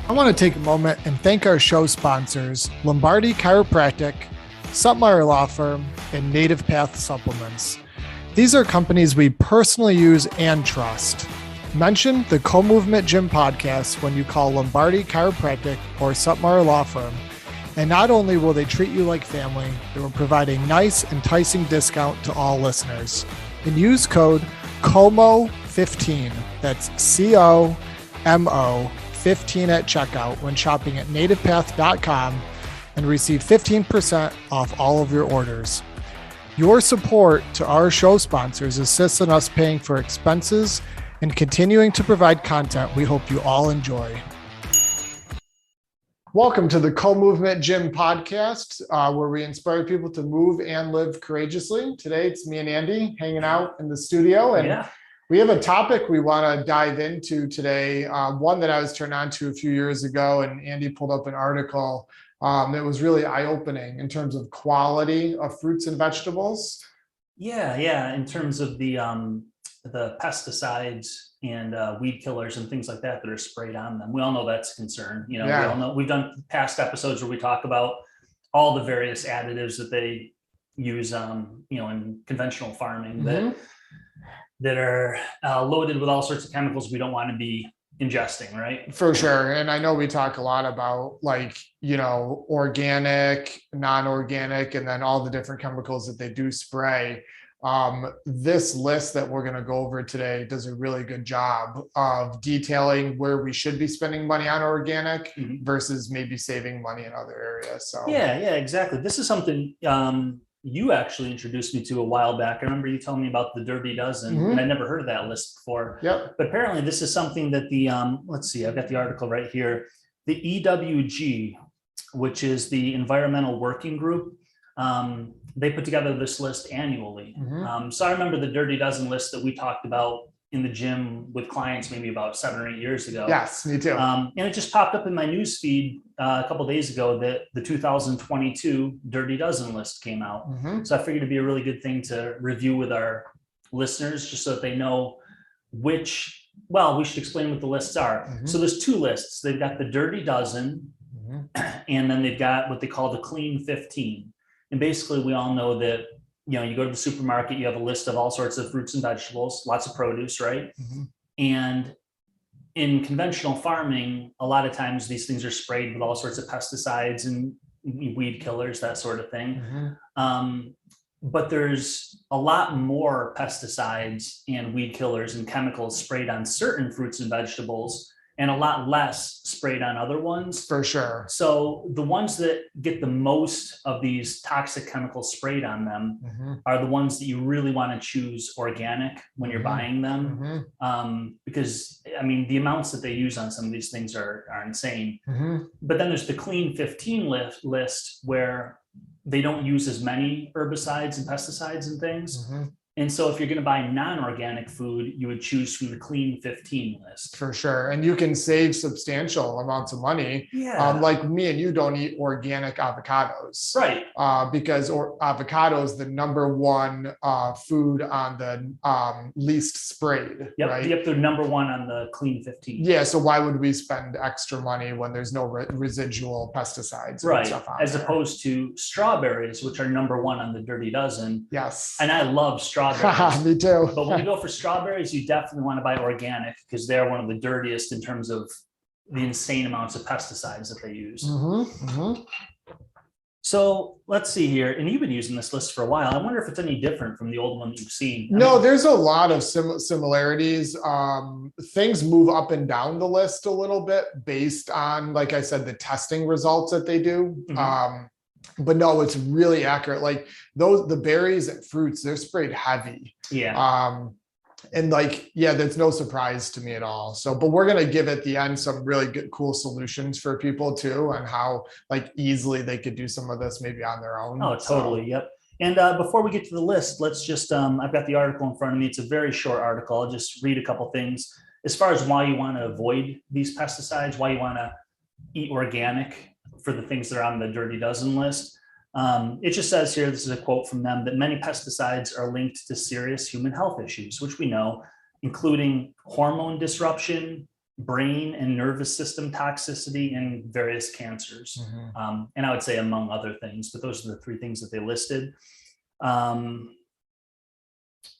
I want to take a moment and thank our show sponsors, Lombardi Chiropractic, Sutmeyer Law Firm, and NativePath Supplements. These are companies we personally use and trust. Mention the Co-Movement Gym podcast when you call Lombardi Chiropractic or Sutmeyer Law Firm. And not only will they treat you like family, they will provide a nice, enticing discount to all listeners. And use code COMO15, that's COMO 15 at checkout when shopping at nativepath.com and receive 15% off all of your orders. Your support to our show sponsors assists in us paying for expenses and continuing to provide content we hope you all enjoy. Welcome to the Co-Movement Gym podcast, where we inspire people to move and live courageously. Today, it's me and Andy hanging out in the studio, and we have a topic we want to dive into today, one that I was turned on to a few years ago, and Andy pulled up an article that was really eye-opening in terms of quality of fruits and vegetables. Yeah. In terms of the pesticides and weed killers and things like that are sprayed on them. We all know that's a concern. We all know we've done past episodes where we talk about all the various additives that they use, in conventional farming that are loaded with all sorts of chemicals we don't want to be ingesting, right? For sure. And I know we talk a lot about organic, non-organic, and then all the different chemicals that they do spray. This list that we're going to go over today does a really good job of detailing where we should be spending money on organic versus maybe saving money in other areas. So yeah, exactly. This is something you actually introduced me to a while back. I remember you telling me about the Dirty Dozen, and I never heard of that list before. Yep. But apparently this is something that the, let's see, I've got the article right here. The EWG, which is the Environmental Working Group, they put together this list annually. So I remember the Dirty Dozen list that we talked about in the gym with clients maybe about 7 or 8 years ago. Yes, me too. And it just popped up in my news feed a couple of days ago that the 2022 Dirty Dozen list came out. So I figured it'd be a really good thing to review with our listeners just so that they know we should explain what the lists are. So there's 2 lists. They've got the Dirty Dozen and then they've got what they call the Clean 15. And basically we all know that, you go to the supermarket, you have a list of all sorts of fruits and vegetables, lots of produce, right? And in conventional farming, a lot of times these things are sprayed with all sorts of pesticides and weed killers, that sort of thing. But there's a lot more pesticides and weed killers and chemicals sprayed on certain fruits and vegetables and a lot less sprayed on other ones. For sure. So the ones that get the most of these toxic chemicals sprayed on them are the ones that you really want to choose organic when you're buying them. Because the amounts that they use on some of these things are insane. But then there's the Clean 15 list where they don't use as many herbicides and pesticides and things. And so if you're going to buy non-organic food, you would choose from the Clean 15 list. For sure. And you can save substantial amounts of money. Like me and you don't eat organic avocados. Right. Because avocado is the #1 food on the least sprayed. Right? Yep. They're #1 on the Clean 15. Yeah. So why would we spend extra money when there's no residual pesticides? Right. And stuff on As there? Opposed to strawberries, which are #1 on the Dirty Dozen. Yes. And I love strawberries. Me too. But when you go for strawberries, you definitely want to buy organic because they're one of the dirtiest in terms of the insane amounts of pesticides that they use. So let's see here. And you've been using this list for a while. I wonder if it's any different from the old one that you've seen. There's a lot of similarities. Things move up and down the list a little bit based on, like I said, the testing results that they do. But no, it's really accurate. Like the berries and fruits, they're sprayed heavy. And that's no surprise to me at all. So, but we're going to give at the end some really good, cool solutions for people too, and how easily they could do some of this maybe on their own. Oh, totally. Yep. And before we get to the list, let's just, I've got the article in front of me. It's a very short article. I'll just read a couple things as far as why you want to avoid these pesticides, why you want to eat organic for the things that are on the Dirty Dozen list. It just says here, this is a quote from them, that many pesticides are linked to serious human health issues, which we know, including hormone disruption, brain and nervous system toxicity, and various cancers. And I would say among other things, but those are the 3 things that they listed.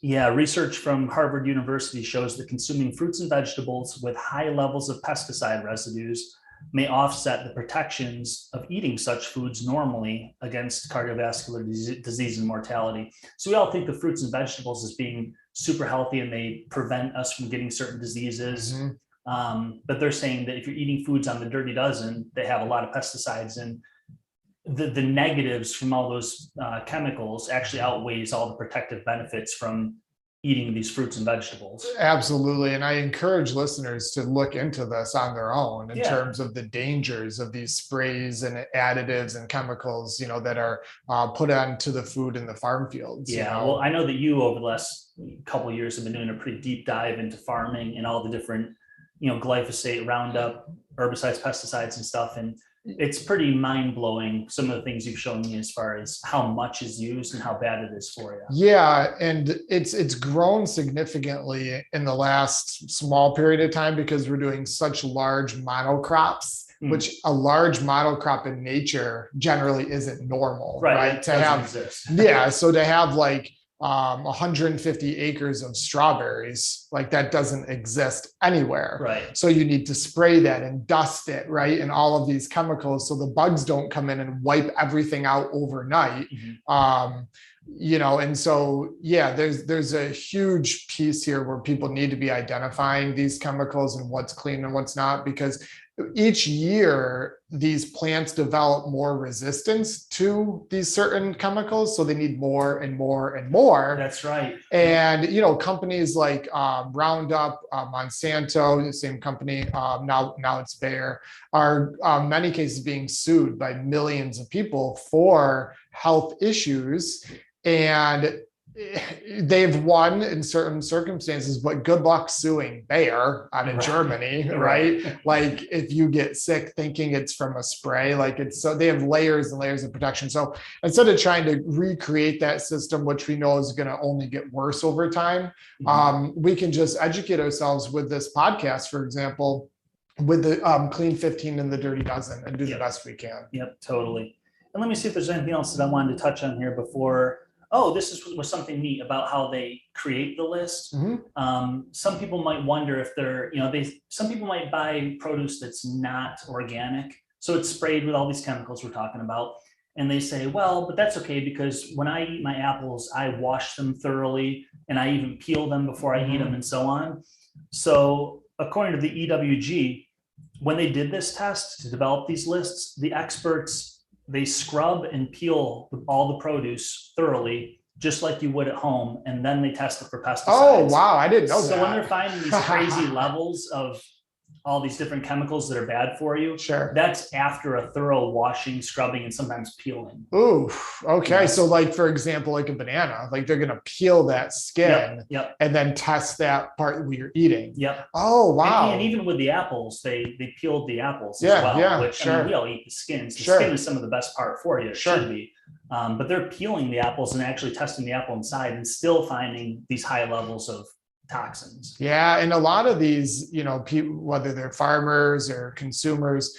Research from Harvard University shows that consuming fruits and vegetables with high levels of pesticide residues may offset the protections of eating such foods normally against cardiovascular disease and mortality. So we all think of fruits and vegetables as being super healthy and they prevent us from getting certain diseases. But they're saying that if you're eating foods on the Dirty Dozen, they have a lot of pesticides, and the negatives from all those chemicals actually outweighs all the protective benefits from eating these fruits and vegetables. Absolutely. And I encourage listeners to look into this on their own in terms of the dangers of these sprays and additives and chemicals, that are put onto the food in the farm fields. Well, I know that you over the last couple of years have been doing a pretty deep dive into farming and all the different, glyphosate, Roundup, herbicides, pesticides and stuff. And it's pretty mind-blowing, some of the things you've shown me as far as how much is used and how bad it is for you. Yeah, and it's grown significantly in the last small period of time because we're doing such large monocrops, which a large monocrop in nature generally isn't normal, right? To have exist. So to have like 150 acres of strawberries, like that doesn't exist anywhere. Right. So you need to spray that and dust it, right? And all of these chemicals, so the bugs don't come in and wipe everything out overnight. And so, there's a huge piece here where people need to be identifying these chemicals and what's clean and what's not, because each year these plants develop more resistance to these certain chemicals, so they need more and more and more. That's right. And companies like Roundup, Monsanto, the same company, now it's Bayer, are many cases being sued by millions of people for health issues, and they've won in certain circumstances, but good luck suing Bayer out of Germany, right? Like if you get sick thinking it's from a spray, so they have layers and layers of protection. So instead of trying to recreate that system, which we know is going to only get worse over time, we can just educate ourselves with this podcast, for example, with the Clean 15 and the Dirty Dozen, and do the best we can. Yep, totally. And let me see if there's anything else that I wanted to touch on here before. This was something neat about how they create the list. Some people might wonder if some people might buy produce that's not organic. So it's sprayed with all these chemicals we're talking about. And they say, well, but that's okay, because when I eat my apples, I wash them thoroughly and I even peel them before I eat them and so on. So according to the EWG, when they did this test to develop these lists, the experts, they scrub and peel all the produce thoroughly, just like you would at home, and then they test it for pesticides. Oh, wow. I didn't know that. So when they're finding these crazy levels of all these different chemicals that are bad for you, that's after a thorough washing, scrubbing, and sometimes peeling. Ooh, okay. So like, for example, like a banana, like they're going to peel that skin and then test that part where you're eating. Oh, wow. And even with the apples, they peeled the apples as well, which I mean, we all eat the skins. The skin is some of the best part for you. It should be. But they're peeling the apples and actually testing the apple inside and still finding these high levels of toxins. And a lot of these, people, whether they're farmers or consumers,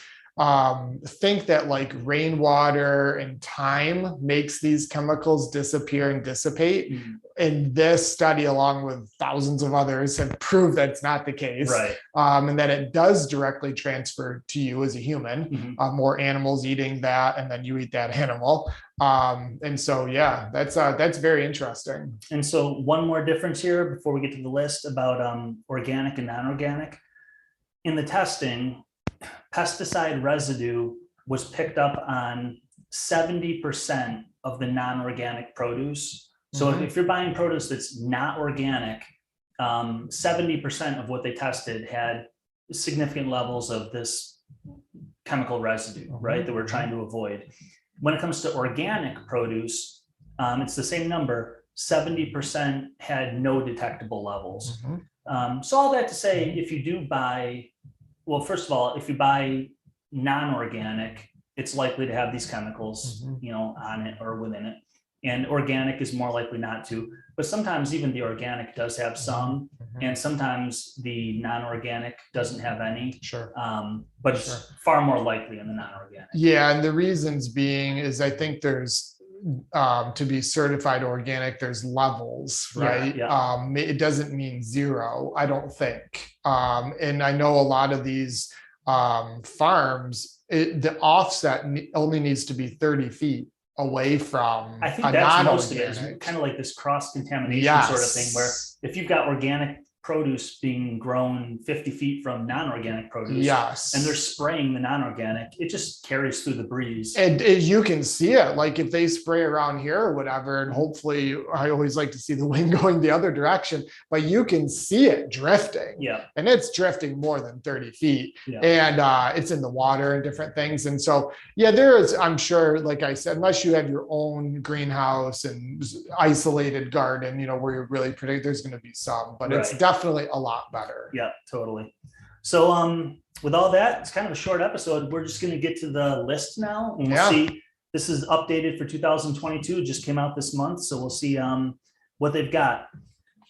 think that like rainwater and time makes these chemicals disappear and dissipate. And this study, along with thousands of others, have proved that's not the case. And that it does directly transfer to you as a human. More animals eating that, and then you eat that animal. And so, that's very interesting. And so one more difference here before we get to the list about organic and non-organic. In the testing, pesticide residue was picked up on 70% of the non-organic produce. So if you're buying produce that's not organic, 70% of what they tested had significant levels of this chemical residue, right, that we're trying to avoid. When it comes to organic produce, it's the same number. 70% had no detectable levels. So all that to say, if you do buy, well, first of all, if you buy non-organic, it's likely to have these chemicals, on it or within it. and organic is more likely not to. But sometimes even the organic does have some, and sometimes the non-organic doesn't have any. Sure. But it's far more likely in the non-organic. Yeah, and the reasons being is I think there's to be certified organic, there's levels, right? It doesn't mean zero, I don't think. And I know a lot of these farms, the offset only needs to be 30 feet away from I think that's most of it. Is kind of like this cross contamination sort of thing, where if you've got organic produce being grown 50 feet from non-organic produce, and they're spraying the non-organic, it just carries through the breeze. And you can see it, like if they spray around here or whatever, and hopefully I always like to see the wind going the other direction, but you can see it drifting. Yeah. And it's drifting more than 30 feet. Yeah. And it's in the water and different things. And so, yeah, there is, I'm sure, like I said, unless you have your own greenhouse and isolated garden, where you're really predicting, there's going to be some, but it's definitely a lot better. Yeah, totally. So with all that, it's kind of a short episode. We're just going to get to the list now, and we'll see. This is updated for 2022. It just came out this month, so we'll see what they've got.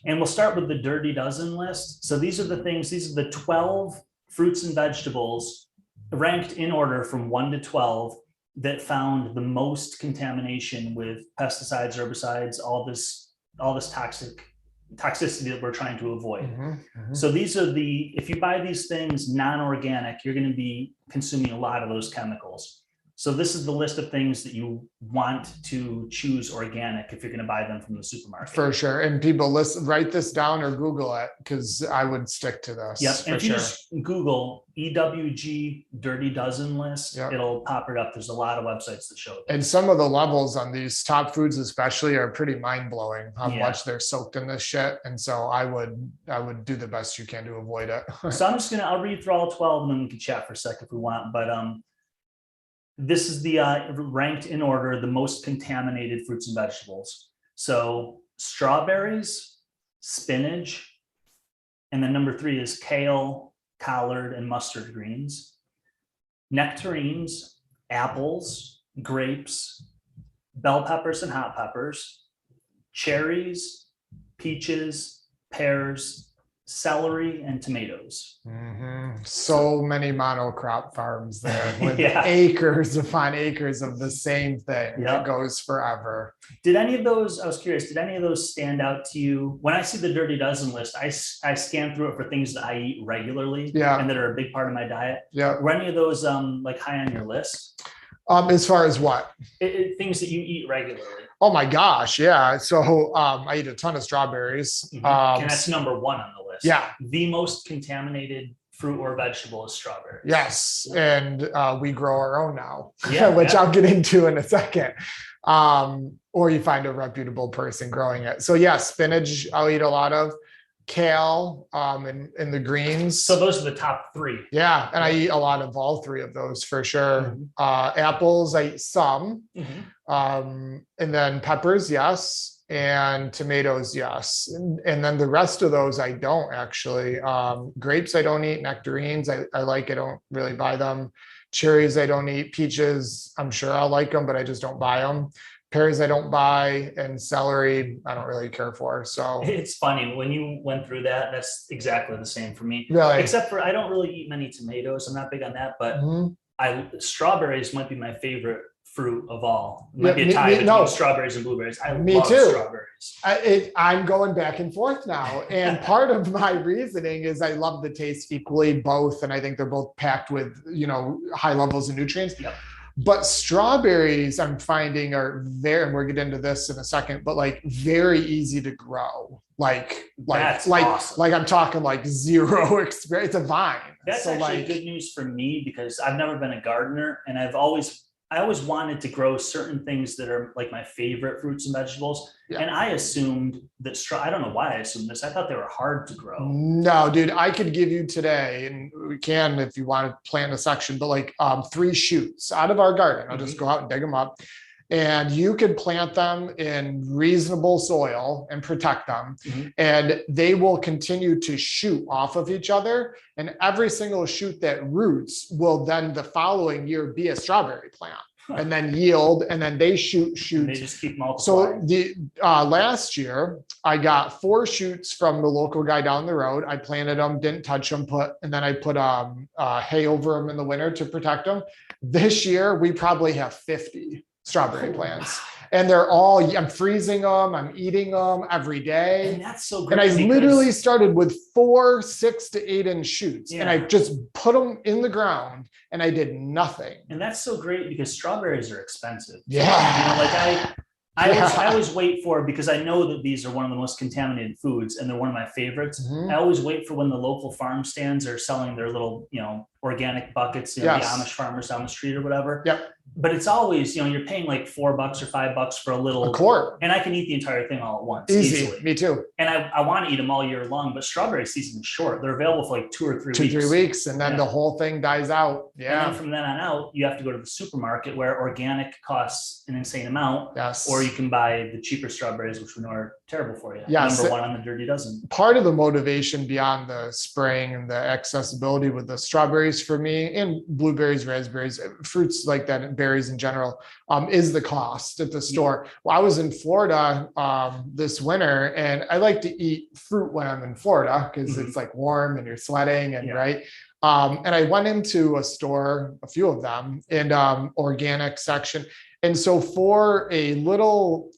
And we'll start with the Dirty Dozen list. So these are the things, these are the 12 fruits and vegetables ranked in order from 1 to 12 that found the most contamination with pesticides, herbicides, all this toxicity that we're trying to avoid. So these are if you buy these things non-organic, you're going to be consuming a lot of those chemicals. So this is the list of things that you want to choose organic if you're going to buy them from the supermarket. For sure. And people write this down or Google it, because I would stick to this. Yep. And if you just Google EWG Dirty Dozen list, it'll pop it up. There's a lot of websites that show it. And some of the levels on these top foods especially are pretty mind-blowing how much they're soaked in this shit. And so I would do the best you can to avoid it. So I'll read through all 12 and then we can chat for a second if we want. But this is the ranked in order, the most contaminated fruits and vegetables. So strawberries, spinach, and then number 3 is kale, collard, and mustard greens. Nectarines, apples, grapes, bell peppers and hot peppers, cherries, peaches, pears, celery, and tomatoes. So many monocrop farms there with acres upon acres of the same thing that goes forever. Did any of those, I was curious, did any of those stand out to you? When I see the Dirty Dozen list, I scan through it for things that I eat regularly and that are a big part of my diet. Were any of those like high on your list? As far as what? Things that you eat regularly. Oh my gosh, yeah. So I eat a ton of strawberries. And that's number 1 on the list. Yeah. The most contaminated fruit or vegetable is strawberries. Yes. And we grow our own now, which I'll get into in a second. Or you find a reputable person growing it. So yeah, spinach, I'll eat a lot of. Kale, and the greens. So those are the top 3. Yeah. And I eat a lot of all 3 of those for sure. Apples, I eat some. And then peppers, yes. And tomatoes, yes. And then the rest of those, I don't actually. Grapes, I don't eat. Nectarines, I don't really buy them. Cherries, I don't eat. Peaches, I'm sure I'll like them, but I just don't buy them. Pears I don't buy, and celery I don't really care for. So it's funny when you went through that. That's exactly the same for me. Really? Except for I don't really eat many tomatoes. I'm not big on that, but strawberries might be my favorite fruit of all. It might be a tie between strawberries and blueberries. I love strawberries. I'm going back and forth now. And part of my reasoning is I love the taste equally both. And I think they're both packed with, high levels of nutrients. But strawberries I'm finding are and we'll get into this in a second, but like very easy to grow. Awesome. I'm talking like zero experience. It's a vine. That's actually good news for me because I've never been a gardener and I always wanted to grow certain things that are like my favorite fruits and vegetables. Yeah. And I assumed that I don't know why I assumed this. I thought they were hard to grow. No, dude, I could give you today, and we can if you want to plant a section, but 3 shoots out of our garden. I'll just go out and dig them up. And you could plant them in reasonable soil and protect them. And they will continue to shoot off of each other. And every single shoot that roots will then the following year be a strawberry plant. and then yield, and then they shoot. They just keep multiplying. So the last year I got 4 shoots from the local guy down the road. I planted them, didn't touch them, and then I put hay over them in the winter to protect them. This year we probably have 50 strawberry plants. And they're all, I'm freezing them, I'm eating them every day. And that's so great. And I literally started with 4 6 to 8 inch shoots, and I just put them in the ground and I did nothing. And that's so great because strawberries are expensive. Yeah. You know, like I always wait for, because I know that these are one of the most contaminated foods and they're one of my favorites. I always wait for when the local farm stands are selling their little, organic buckets, the Amish farmers down the street or whatever. Yep. But it's always, you're paying like $4 or $5 for a little quart, and I can eat the entire thing all at once. Easy. Easily. Me too. And I want to eat them all year long, but strawberry season is short. They're available for like 2 or 3 weeks. 2-3 weeks, and then the whole thing dies out. Yeah. And then from then on out, you have to go to the supermarket where organic costs an insane amount. Yes. Or you can buy the cheaper strawberries, which we know are terrible for you. Yes. Number 1 on the Dirty Dozen. Part of the motivation beyond the spraying and the accessibility with the strawberries for me, and blueberries, raspberries, fruits like that, and berries in general, is the cost at the store. Well, I was in Florida this winter, and I like to eat fruit when I'm in Florida because it's like warm and you're sweating and right. And I went into a store, a few of them, in organic section. And so for a little,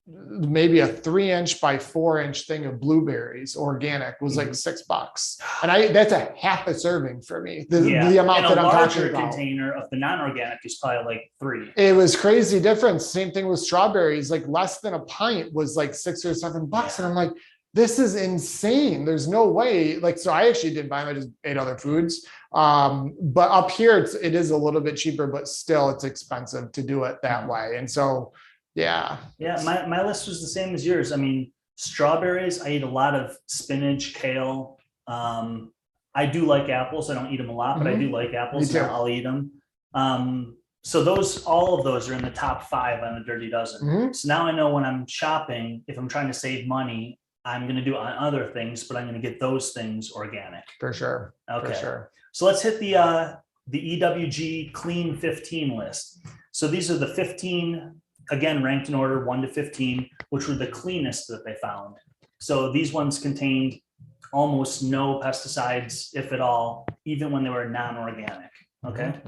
maybe a 3-inch by 4-inch thing of blueberries, organic, was like $6. And that's a half a serving for me. The amount that I'm talking about. A larger container of the non-organic is probably like 3. It was crazy difference. Same thing with strawberries, like less than a pint was like $6 or $7. And I'm like, this is insane. There's no way. Like, so I actually didn't buy them. I just ate other foods. But up here, it is a little bit cheaper, but still it's expensive to do it that way. And so, yeah. My list was the same as yours. I mean, strawberries, I eat a lot of spinach, kale. I do like apples. I don't eat them a lot, but I do like apples. So I'll eat them. So all of those are in the top 5 on the Dirty Dozen. So now I know when I'm shopping, if I'm trying to save money, I'm going to do it on other things, but I'm going to get those things organic. For sure. Okay. For sure. So let's hit the Ewg Clean 15 list. So these are the 15, again, ranked in order 1 to 15, which were the cleanest that they found. So these ones contained almost no pesticides, if at all, even when they were non-organic. Okay.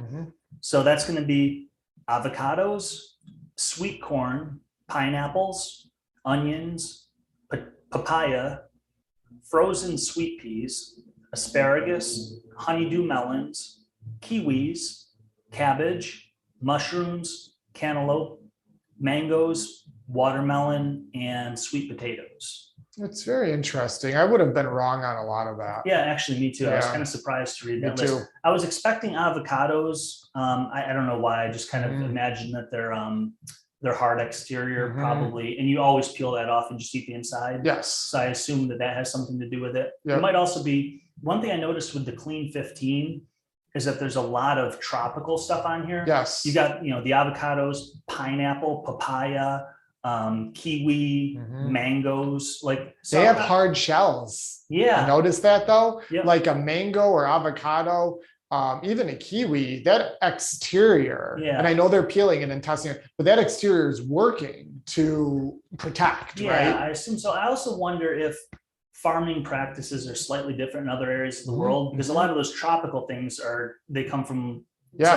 So that's going to be avocados, sweet corn, pineapples, onions, papaya, frozen sweet peas, asparagus, honeydew melons, kiwis, cabbage, mushrooms, cantaloupe, mangoes, watermelon, and sweet potatoes. It's very interesting. I would have been wrong on a lot of that. Yeah, actually, me too. I was kind of surprised to read that list. I was expecting avocados. I don't know why. I just kind of imagined that they're hard exterior probably, and you always peel that off and just eat the inside. Yes. So I assume that has something to do with it. It might also be, one thing I noticed with the Clean 15 is that there's a lot of tropical stuff on here. Yes. You got, the avocados, pineapple, papaya, kiwi, mangoes, like they have hard shells. Yeah. You notice that though? Yep. Like a mango or avocado, even a kiwi, that exterior, and I know they're peeling it and testing it, but that exterior is working to protect, right? I assume so. I also wonder if farming practices are slightly different in other areas of the world, because a lot of those tropical things they come from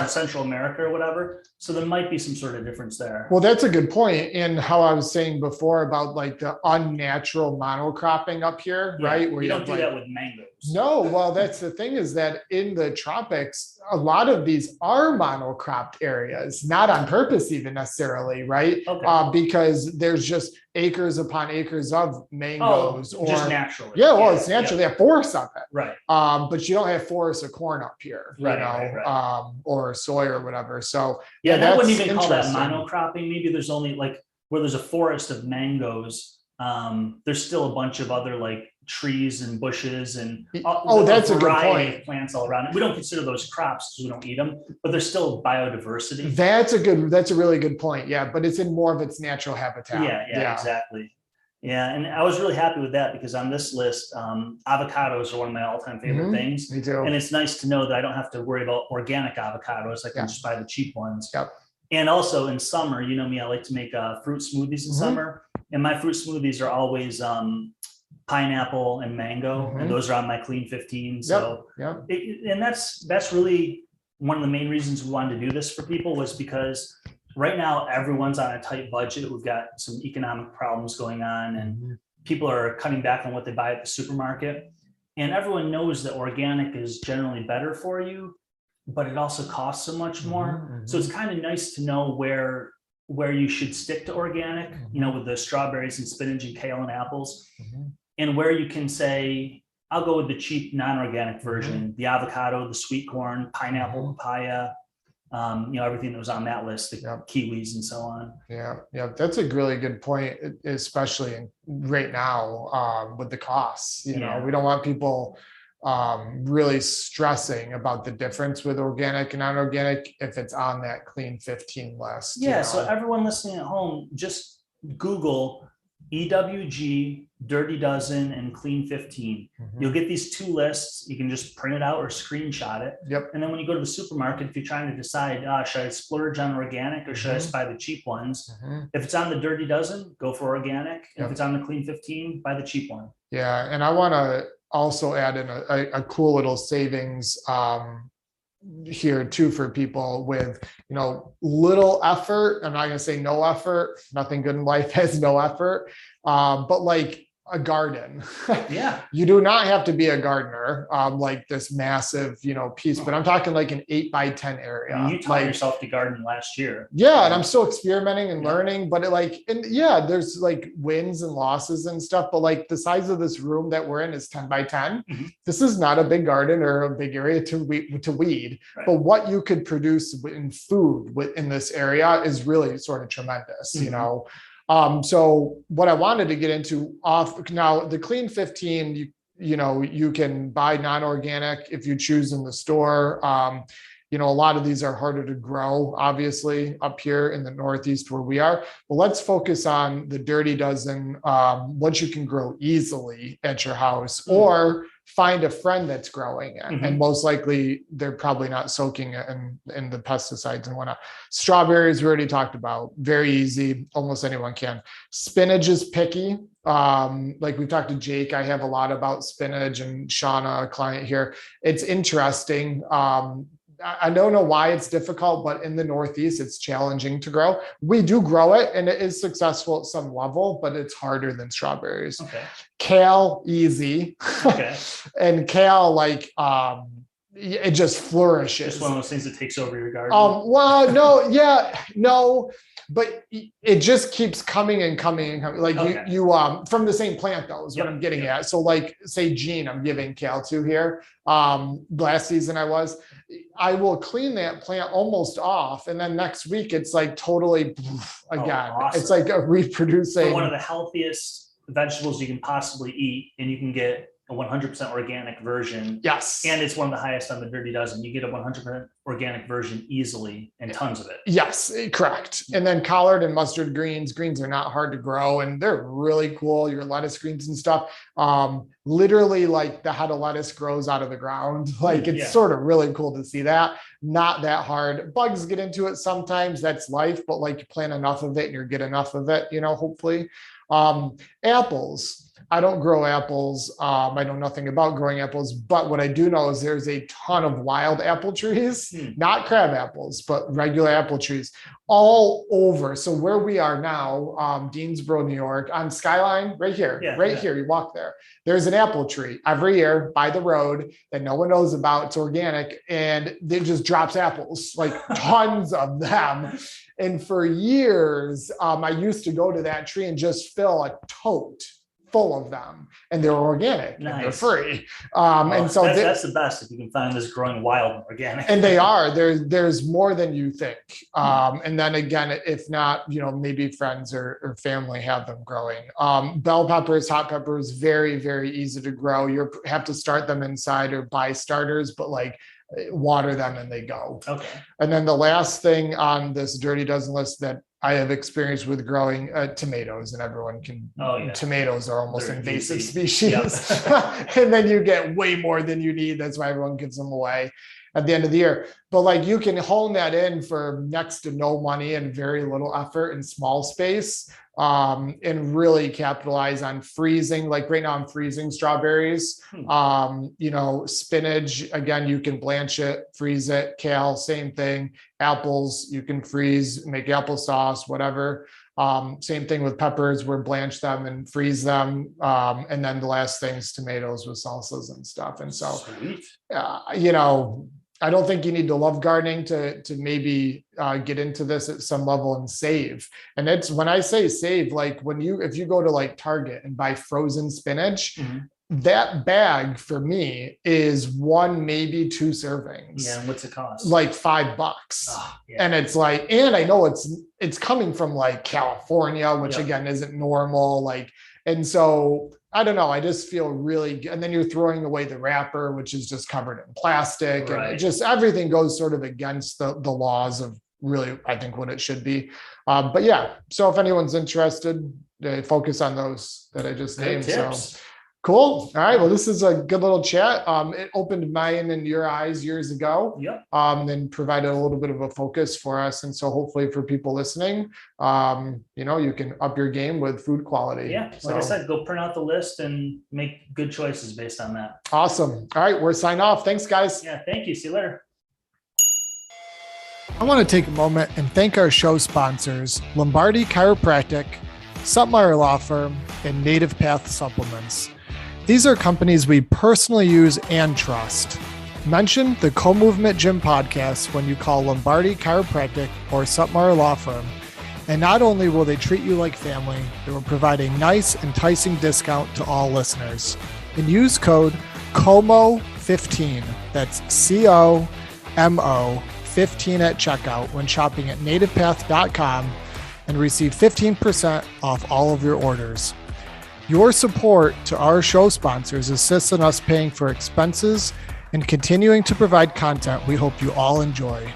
Central America or whatever. So there might be some sort of difference there. Well, that's a good point. And how I was saying before about like the unnatural monocropping up here, right? Where you don't do that with mangoes. No, well, that's the thing, is that in the tropics, a lot of these are monocropped areas, not on purpose even necessarily, right? Because there's just acres upon acres of mangoes, or just naturally. Yeah, well, it's natural. They have forests of it, right? But you don't have forests of corn up here, right. Or soy or whatever. So I wouldn't even call that monocropping. Maybe there's only like where there's a forest of mangoes. There's still a bunch of other like trees and bushes and that's a good point. Of plants all around. We don't consider those crops because we don't eat them, but there's still biodiversity. That's a really good point. Yeah, but it's in more of its natural habitat. Yeah, exactly. Yeah, and I was really happy with that because on this list, avocados are one of my all-time favorite things. Me too. And it's nice to know that I don't have to worry about organic avocados. I can just buy the cheap ones. Yep. And also in summer, you know me, I like to make fruit smoothies in summer. And my fruit smoothies are always pineapple and mango. And those are on my Clean 15. So, and that's really one of the main reasons we wanted to do this for people, was because right now everyone's on a tight budget. We've got some economic problems going on, and people are cutting back on what they buy at the supermarket. And everyone knows that organic is generally better for you, but it also costs so much more. So it's kind of nice to know where you should stick to organic, you know, with the strawberries and spinach and kale and apples, and where you can say, I'll go with the cheap non-organic version, the avocado, the sweet corn, pineapple, papaya, you know, everything that was on that list, the kiwis and so on. Yeah, that's a really good point, especially right now with the costs. You know, we don't want people really stressing about the difference with organic and non-organic if it's on that Clean 15 list. Yeah, so everyone listening at home, just Google EWG, Dirty Dozen, and Clean 15. You'll get these two lists. You can just print it out or screenshot it. And then when you go to the supermarket, if you're trying to decide, should I splurge on organic or should I buy the cheap ones? If it's on the Dirty Dozen, go for organic. If it's on the Clean 15, buy the cheap one. Yeah, and I want to also add in a cool little savings here too for people with, you know, little effort. I'm not going to say no effort. Nothing good in life has no effort, but like a garden. You do not have to be a gardener, like this massive, you know, piece, but I'm talking like an 8x10 area. And you taught yourself to garden last year. And I'm still experimenting and learning, but there's like wins and losses and stuff, but like the size of this room that we're in is 10x10. This is not a big garden or a big area to weed, but what you could produce in food in this area is really sort of tremendous, you know? So what I wanted to get into now, the Clean 15, you know, you can buy non-organic if you choose in the store. You know, a lot of these are harder to grow, obviously, up here in the Northeast where we are. But let's focus on the Dirty Dozen, what you can grow easily at your house, or find a friend that's growing it. And most likely they're probably not soaking it in the pesticides and whatnot. Strawberries, we already talked about, very easy. Almost anyone can. Spinach is picky. Like we've talked to Jake, I have a lot about spinach, and Shauna, a client here. It's interesting. I don't know why it's difficult, but in the Northeast, it's challenging to grow. We do grow it and it is successful at some level, but it's harder than strawberries. Kale, easy. And kale, like, it just flourishes. Just one of those things that takes over your garden. Well, no, but it just keeps coming and coming and coming. Like you from the same plant though, is what I'm getting at. So like say Gene, I'm giving kale to here. Last season I will clean that plant almost off. And then next week it's like totally again. Awesome. It's like a reproducing. One of the healthiest vegetables you can possibly eat, and you can get a 100% organic version. Yes. And it's one of the highest on the Dirty Dozen. You get a 100% organic version easily, and tons of it. Yes, correct. And then collard and mustard greens. Greens are not hard to grow and they're really cool. Your lettuce greens and stuff. Literally like the head of lettuce grows out of the ground. Like it's sort of really cool to see that. Not that hard. Bugs get into it sometimes. That's life, but like you plant enough of it and you get enough of it, you know, hopefully. Apples. I don't grow apples. I know nothing about growing apples, but what I do know is there's a ton of wild apple trees, not crab apples, but regular apple trees all over. So where we are now, Deansboro, New York, on Skyline, right here, here, you walk there. There's an apple tree every year by the road that no one knows about. It's organic and it just drops apples, like tons of them. And for years, I used to go to that tree and just fill a tote full of them, and they're organic and they're free. And so that's the best if you can find this growing wild and organic. And they are. There's more than you think. And then again, if not, you know, maybe friends or family have them growing. Bell peppers, hot peppers, very, very easy to grow. You have to start them inside or buy starters, but like water them and they go. And then the last thing on this Dirty Dozen list that I have experience with growing tomatoes, and everyone can, tomatoes are almost invasive species. And then you get way more than you need. That's why everyone gives them away at the end of the year. but like you can hone that in for next to no money and very little effort in small space, and really capitalize on freezing. Like right now I'm freezing strawberries, spinach, again, you can blanch it, freeze it. Kale, same thing. Apples, you can freeze, make applesauce, whatever. Same thing with peppers, we're blanch them and freeze them. And then the last thing is tomatoes with salsas and stuff. And so, I don't think you need to love gardening to maybe get into this at some level and save. And it's when I say save, like if you go to like Target and buy frozen spinach, that bag for me is 1, maybe 2 servings. Yeah. And what's it cost? Like $5. And it's like, and I know it's coming from like California, which again isn't normal. Like, and so I don't know. I just feel really good. And then you're throwing away the wrapper, which is just covered in plastic, and it just everything goes sort of against the laws of really, I think, what it should be. But yeah, so if anyone's interested, focus on those that I just named. So cool. All right. Well, this is a good little chat. It opened mine and your eyes years ago. And provided a little bit of a focus for us. And so hopefully for people listening, you can up your game with food quality. Yeah. Like I said, go print out the list and make good choices based on that. Awesome. All right. We're signing off. Thanks, guys. Yeah. Thank you. See you later. I want to take a moment and thank our show sponsors, Lombardi Chiropractic, Suttmeyer Law Firm, and NativePath Supplements. These are companies we personally use and trust. Mention the Co-Movement Gym podcast when you call Lombardi Chiropractic or Suttmeyer Law Firm. And not only will they treat you like family, they will provide a nice, enticing discount to all listeners. And use code COMO15, that's COMO 15 at checkout when shopping at NativePath.com and receive 15% off all of your orders. Your support to our show sponsors assists in us paying for expenses and continuing to provide content we hope you all enjoy.